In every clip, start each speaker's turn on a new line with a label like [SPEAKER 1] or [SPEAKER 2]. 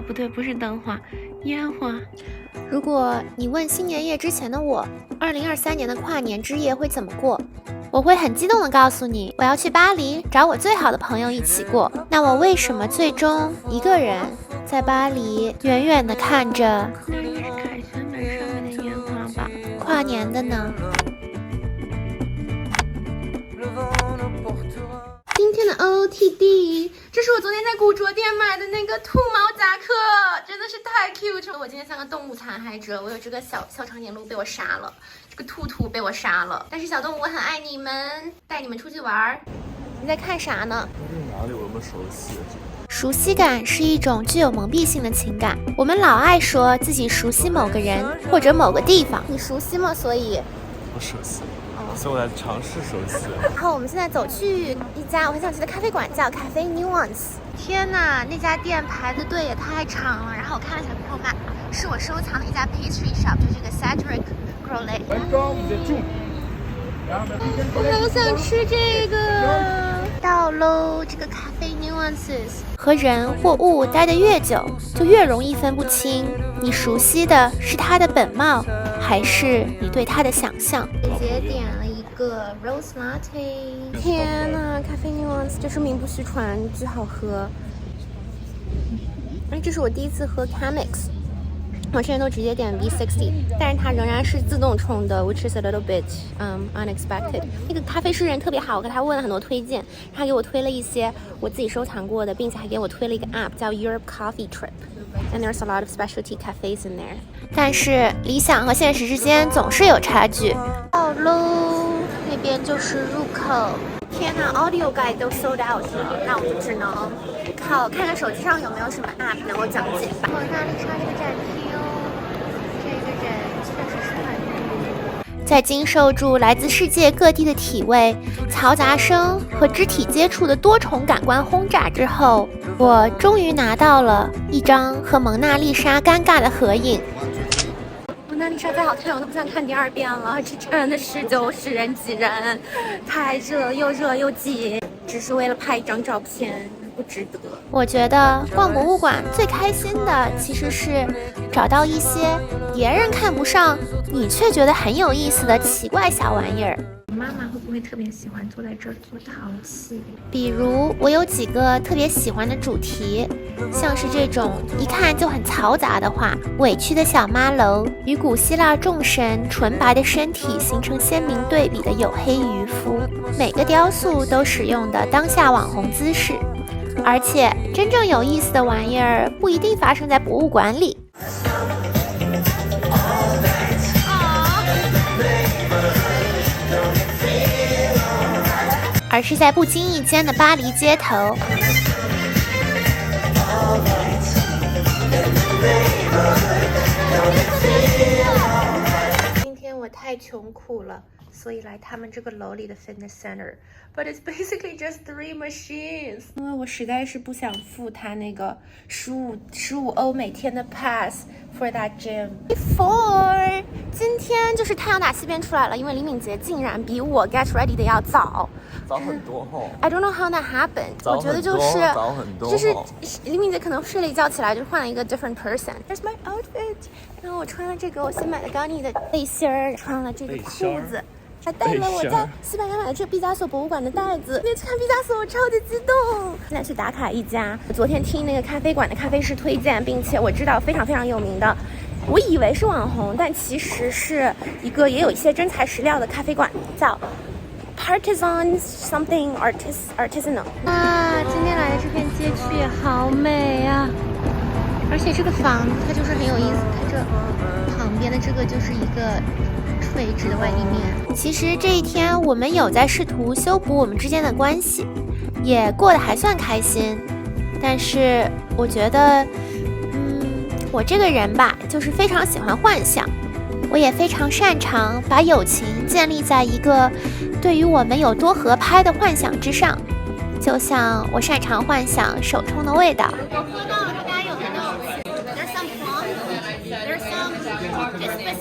[SPEAKER 1] 不对，不是灯花，烟花。
[SPEAKER 2] 如果你问新年夜之前的我，2023年的跨年之夜会怎么过，我会很激动地告诉你，我要去巴黎找我最好的朋友一起过。那我为什么最终一个人在巴黎远远地看着？
[SPEAKER 1] 那应该是凯旋门上面的烟花吧？
[SPEAKER 2] 跨年的呢？
[SPEAKER 1] 今天的 OOTD， 这是我昨天在古着店买的那个兔毛夹克，真的是太 cute 了。我今天像个动物残害者，我有这个小长颈鹿被我杀了，这个兔兔被我杀了。但是小动物我很爱你们，带你们出去玩。
[SPEAKER 2] 你在看啥呢？
[SPEAKER 3] 哪里有那么熟悉？
[SPEAKER 2] 熟悉感是一种具有蒙蔽性的情感，我们老爱说自己熟悉某个人或者某个地方。你熟悉吗？所以
[SPEAKER 3] 不熟悉。所以我在尝试熟悉。
[SPEAKER 2] 然后我们现在走去一家我很想去的咖啡馆，叫 Cafe Nuance。天哪，那家店排的队也太长了。然后我看了小 Google Map， 是我收藏的一家 pastry shop， 就是这个 Cedric Grolet。我好想吃这个。到喽，这个 Cafe Nuances。和人或物待得越久，就越容易分不清你熟悉的是它的本貌，还是你对它的想象。姐姐点了一个 Rose Latte。天哪，咖啡 Nuance 就是名不虚传，巨好喝。这是我第一次喝 Chemex， 我之前都直接点 V60， 但是它仍然是自动冲的 ，which is a little bit unexpected。那个咖啡师人特别好，我给他问了很多推荐，他给我推了一些我自己收藏过的，并且还给我推了一个 app 叫 Europe Coffee Trip。And there's a lot of specialty cafes in there。但是理想和现实之间总是有差距。到喽，那边就是入口。天哪 ，Audio Guide 都 sold out 了，那我就只能看看手机上有没有什么 app 能够讲解吧。蒙娜丽莎这个展厅，这个人确实是很多。在经受住来自世界各地的体味、嘈杂声和肢体接触的多重感官轰炸之后，我终于拿到了一张和蒙娜丽莎尴尬的合影。蒙娜丽莎再好看，我都不想看第二遍了。这真的是就是人挤人，太热又挤，只是为了拍一张照片，不值得。我觉得逛博物馆最开心的其实是找到一些别人看不上，你却觉得很有意思的奇怪小玩意儿。
[SPEAKER 1] 妈妈会不会特别喜欢坐在这儿做陶器？
[SPEAKER 2] 比如我有几个特别喜欢的主题，像是这种一看就很嘈杂的画，委屈的小妈楼与古希腊众神纯白的身体形成鲜明对比的黝黑渔夫，每个雕塑都使用的当下网红姿势，而且真正有意思的玩意儿不一定发生在博物馆里。而是在不经意间的巴黎街头。今天我太穷苦了，所以来他们这个楼里的 fitness center。But it's basically just 3 machines。因为我实在是不想付他那个15欧每天的 pass for that gym。今天就是太阳打西边出来了，因为李敏捷竟然比我 get ready 的要早
[SPEAKER 3] 很多吼。
[SPEAKER 2] I don't know how that happened。我觉得就是李敏捷可能睡了一觉起来就换了一个 different person。Here's my outfit。然后我穿了这个我新买的 Ganni 的背心儿，穿了这个裤子。还带了我在西班牙买的这毕加索博物馆的袋子，今天去看毕加索，我超级激动。现在去打卡一家，我昨天听那个咖啡馆的咖啡师推荐，并且我知道非常非常有名的，我以为是网红，但其实是一个也有一些真材实料的咖啡馆，叫 Partisan something artisanal。今天来的这片街区也好美啊，而且这个房它就是很有意思，它这旁边的这个就是一个垂直的外立面。其实这一天我们有在试图修补我们之间的关系，也过得还算开心。但是我觉得我这个人吧，就是非常喜欢幻想，我也非常擅长把友情建立在一个对于我们有多合拍的幻想之上，就像我擅长幻想手冲的味道。我喝到了，大家有没有 There's some plum, there's some hibiscus,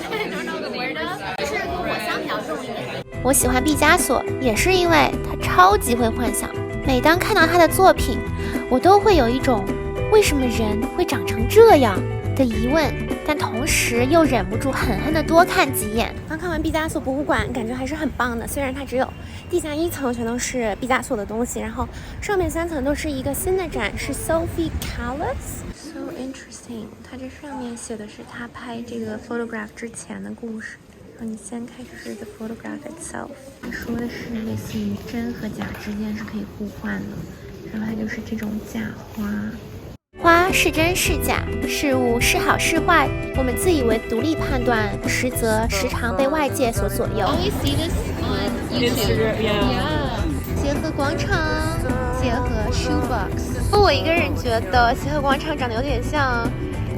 [SPEAKER 2] I don't know the word of， 就是果香比较重一点。我喜欢毕加索，也是因为他超级会幻想，每当看到他的作品，我都会有一种为什么人会长成这样的疑问，但同时又忍不住狠狠地多看几眼。刚看完毕加索博物馆，感觉还是很棒的。虽然它只有地下1层全都是毕加索的东西，然后上面3层都是一个新的展，是 Sophie Calas。So interesting， 它这上面写的是他拍这个 photograph 之前的故事。然后你先开始 the photograph itself， 说的是类似于真和假之间是可以互换的，然后它就是这种假花。花是真是假，事物是好是坏，我们自以为独立判断，实则时常被外界所左右。协和广场，协和 Shoebox。我一个人觉得协和广场长得有点像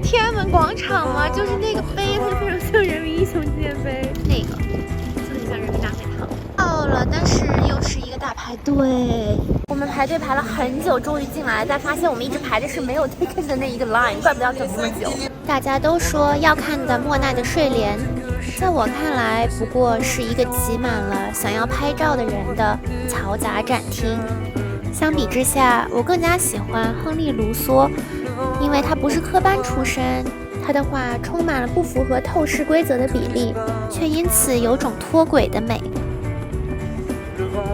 [SPEAKER 2] 天安门广场嘛，就是那个碑非常像人民英雄纪念碑，那个就很像人民大会堂。到了，但是又是一个大排队。我们排队排了很久，终于进来，但发现我们一直排的是没有 ticket 的那一个 line， 怪不得要等这么久。大家都说要看的莫奈的睡莲，在我看来不过是一个挤满了想要拍照的人的嘈杂展厅。相比之下，我更加喜欢亨利·卢梭，因为他不是科班出身，他的画充满了不符合透视规则的比例，却因此有种脱轨的美。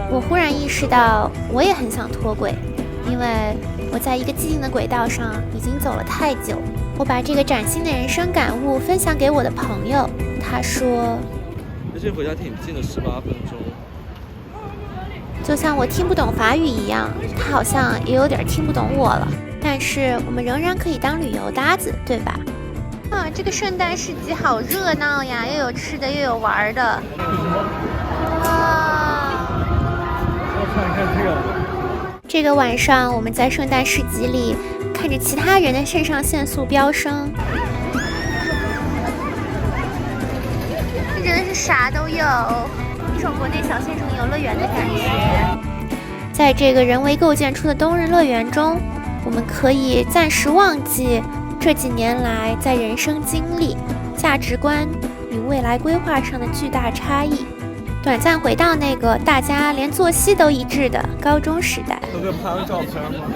[SPEAKER 2] 我忽然意识到，我也很想脱轨，因为我在一个寂静的轨道上已经走了太久。我把这个崭新的人生感悟分享给我的朋友，他说：“
[SPEAKER 3] 这回家挺近的，18分钟。”
[SPEAKER 2] 就像我听不懂法语一样，他好像也有点听不懂我了。但是我们仍然可以当旅游搭子，对吧？啊，这个圣诞市集好热闹呀，又有吃的又有玩的。看这个。这个晚上我们在圣诞市集里看着其他人的肾上腺素飙升，这真的是啥都有，一种国内小县城游乐园的感觉。在这个人为构建出的冬日乐园中，我们可以暂时忘记这几年来在人生经历、价值观与未来规划上的巨大差异，短暂回到那个大家连作息都一致的高中时代。
[SPEAKER 3] 都给拍个照片吗？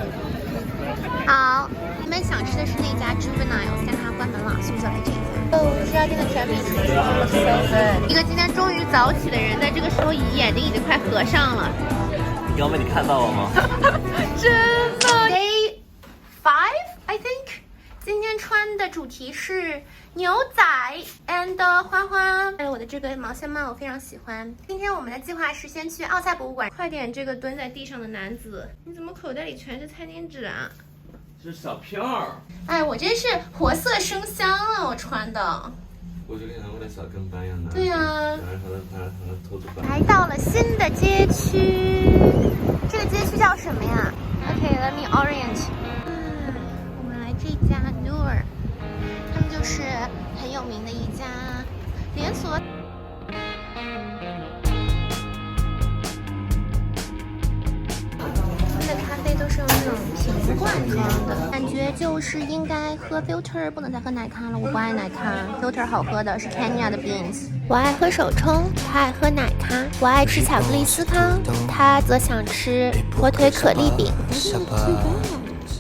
[SPEAKER 2] 好，你们想吃的是那家 Juvenile， 但它关门了，所以就来这家。哦，这家店的甜品是 so good。一个今天终于早起的人，在这个时候眼睛已经快合上了。
[SPEAKER 3] 刚被你看到了吗？
[SPEAKER 2] 真的。Day 5 I think。今天穿的主题是牛仔 and 花花。我的这个毛线帽我非常喜欢。今天我们的计划是先去奥赛博物馆。快点，这个蹲在地上的男子，你怎么口袋里全是餐巾纸啊？
[SPEAKER 3] 这是小片儿。
[SPEAKER 2] 哎，我真是活色生香啊！我穿的。
[SPEAKER 3] 我就跟你那小跟班一样的。
[SPEAKER 2] 对呀、啊。
[SPEAKER 3] 来
[SPEAKER 2] 到了新的街区，这个街区叫什么呀 ？OK，let me orient。我们来这家 Noor， 他们就是很有名的一家连锁。咖啡都是用那种瓶罐装的，感觉就是应该喝 filter， 不能再喝奶咖了。我不爱奶咖 ，filter 好喝的是 Kenya 的 beans。我爱喝手冲，他爱喝奶咖。我爱吃巧克力司康，他则想吃火腿可丽饼。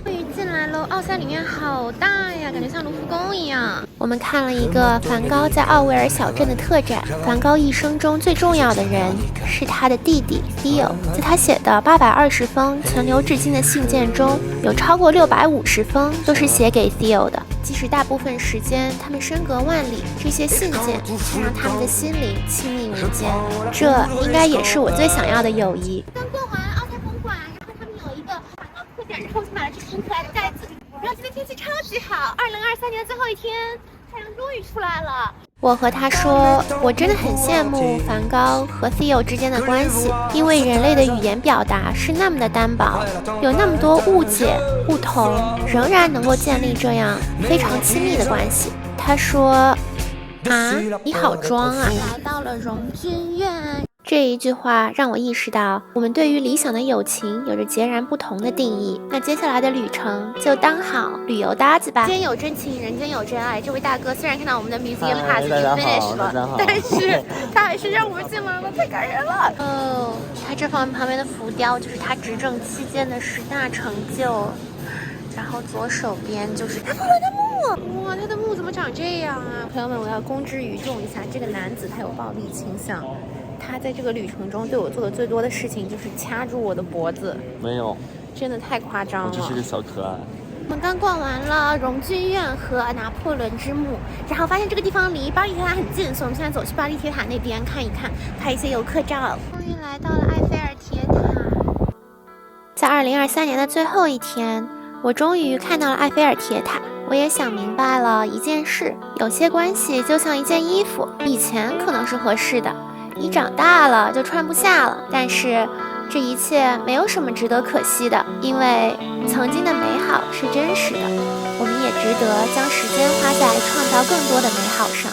[SPEAKER 2] 终于进来喽！奥赛里面好大呀，感觉像卢浮宫一样。我们看了一个梵高在奥维尔小镇的特展。梵高一生中最重要的人是他的弟弟 Theo， 在他写的820封存留至今的信件中，有超过650封都是写给 Theo 的。即使大部分时间他们身隔万里，这些信件却让他们的心灵亲密无间。这应该也是我最想要的友谊。刚逛完奥赛博物馆，然后他们有一个梵高特展，然后我就买了这个很可爱的袋子。然后今天天气超级好，2023年的最后一天，太阳终于出来了。我和他说，我真的很羡慕梵高和 Theo 之间的关系，因为人类的语言表达是那么的单薄，有那么多误解、不同，仍然能够建立这样非常亲密的关系。他说：“啊，你好装啊！”来到了荣军院。这一句话让我意识到，我们对于理想的友情有着截然不同的定义。那接下来的旅程就当好旅游搭子吧。天有真情，人间有真爱。这位大哥虽然看到我们的 museum pass 已经 finish 了，但是他还是让我们进来了，太感人了。哦，他这旁边的浮雕就是他执政期间的10大成就。然后左手边就是拿破仑的墓。哇，他的墓怎么长这样啊？朋友们，我要公之于众一下，这个男子他有暴力倾向。他在这个旅程中对我做的最多的事情就是掐住我的脖子。
[SPEAKER 3] 没有，
[SPEAKER 2] 真的太夸张了。
[SPEAKER 3] 我只是个小可爱。
[SPEAKER 2] 我们刚逛完了荣军院和拿破仑之墓，然后发现这个地方离巴黎铁塔很近，所以我们现在走去巴黎铁塔那边看一看，拍一些游客照。终于来到了埃菲尔铁塔。在2023年的最后一天，我终于看到了埃菲尔铁塔。我也想明白了一件事，有些关系就像一件衣服，以前可能是合适的，你长大了就穿不下了，但是这一切没有什么值得可惜的，因为曾经的美好是真实的，我们也值得将时间花在创造更多的美好上。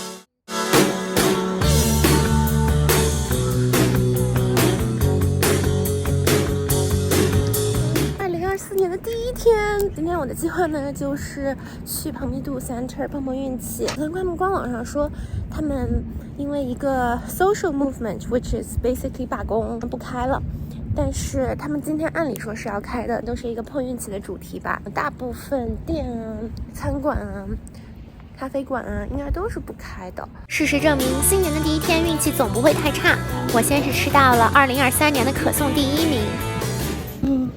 [SPEAKER 2] 2024年的第一天，今天我的计划呢就是去蓬皮杜 Center 碰碰运气。看他们官网上说，他们因为一个 social movement，which is basically 罢工不开了。但是他们今天按理说是要开的，都是一个碰运气的主题吧。大部分店啊、餐馆啊、咖啡馆啊，应该都是不开的。事实证明，新年的第一天运气总不会太差。我先是吃到了2023年的可颂第1名。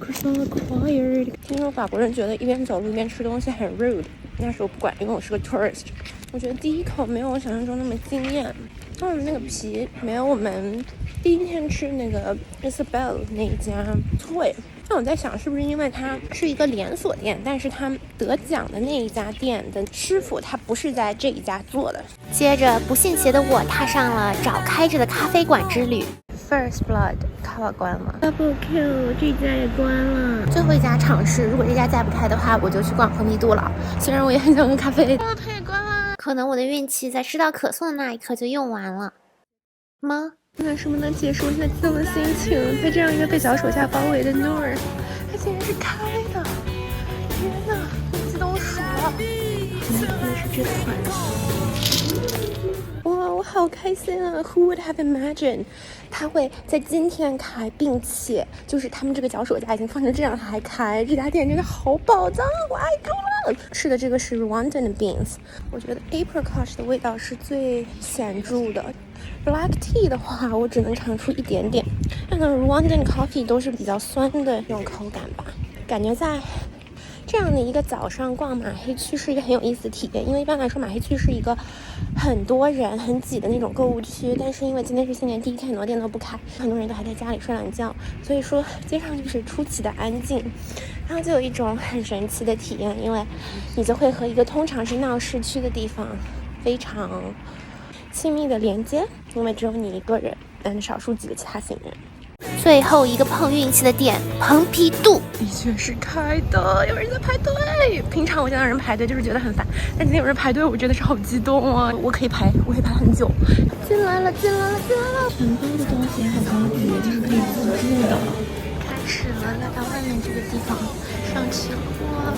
[SPEAKER 2] Croissant acquired。听说法国人觉得一边走路一边吃东西很 rude， 但是我不管，因为我是个 tourist。我觉得第一口没有我想象中那么惊艳，那个皮没有我们第一天吃那个 Isabelle 那一家脆。那我在想，是不是因为它是一个连锁店，但是他得奖的那一家店的师傅他不是在这一家做的。接着，不信邪的我踏上了找开着的咖啡馆之旅。First Blood 咖啡关了 ，Double Kill 这家也关了。最后一家尝试，如果这家再不开的话，我就去逛蓬皮杜了。虽然我也很想喝咖啡。哦，它也关了。可能我的运气在吃到可颂的那一刻就用完了吗？那什么能解释我现在激动的心情？在这样一个被小手下包围的 Noor， 它竟然是开的！天哪，激动死了！原来是这款。哇，我好开心啊 ！Who would have imagined？ 它会在今天开，并且就是他们这个脚手架已经放成这样，它还开。这家店真的好宝藏，我爱够了！吃的这个是 Rwandan beans， 我觉得 apricot 的味道是最显著的。Black tea 的话，我只能尝出一点点。但是 Rwandan coffee 都是比较酸的那种口感吧，感觉在这样的一个早上逛马黑区是一个很有意思的体验，因为一般来说马黑区是一个很多人很挤的那种购物区，但是因为今天是新年第一天，很多店都不开，很多人都还在家里睡懒觉，所以说街上就是出奇的安静，然后就有一种很神奇的体验，因为你就会和一个通常是闹市区的地方非常亲密的连接，因为只有你一个人，但少数几个其他行人。最后一个碰运气的点，蓬皮杜的确是开的，有人在排队。平常我见到人排队就是觉得很烦，但今天有人排队，我真的是好激动啊！我可以排很久。进来了！钱包的东西还好高级，就是可以自助的。开始了，要到外面这个地方上去。哇，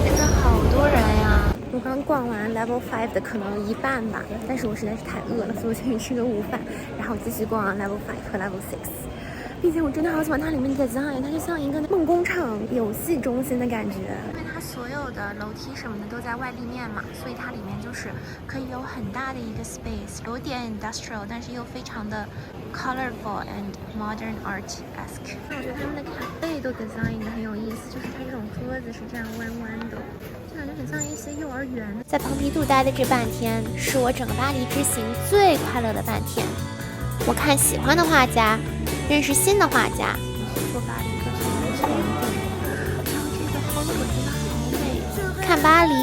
[SPEAKER 2] 真的好多人呀！我刚逛完 Level 5的可能一半吧，但是我实在是太饿了，所以我先去吃个午饭，然后继续逛 Level 5和 Level 6。并且我真的好喜欢它里面的 design， 它就像一个梦工厂游戏中心的感觉。因为它所有的楼梯什么的都在外立面嘛，所以它里面就是可以有很大的一个 space， 有点 industrial， 但是又非常的 colorful and modern art-esque。我觉得他们的咖啡都 design 的很有意思，就是它这种桌子是这样弯弯的，就感觉很像一些幼儿园。在蓬皮杜待的这半天，是我整个巴黎之行最快乐的半天。我看喜欢的画家，认识新的画家，做巴黎一个全景。然后这个花我觉得好美，看巴黎，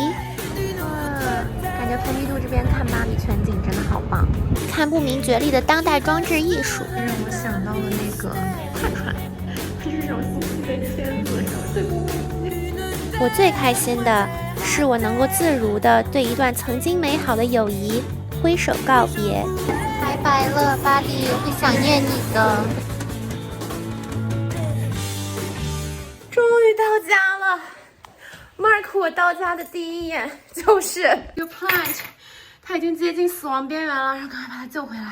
[SPEAKER 2] 感觉蓬皮杜这边看巴黎全景真的好棒。看不明觉厉的当代装置艺术，让我想到了那个串串，就是这种细细的圈子，对不对？我最开心的是我能够自如的对一段曾经美好的友谊挥手告别。拜拜了，巴黎，我会想念你的。终于到家了 ，Mark， 我到家的第一眼就是 Your plant， 它已经接近死亡边缘了，然后赶快把它救回来。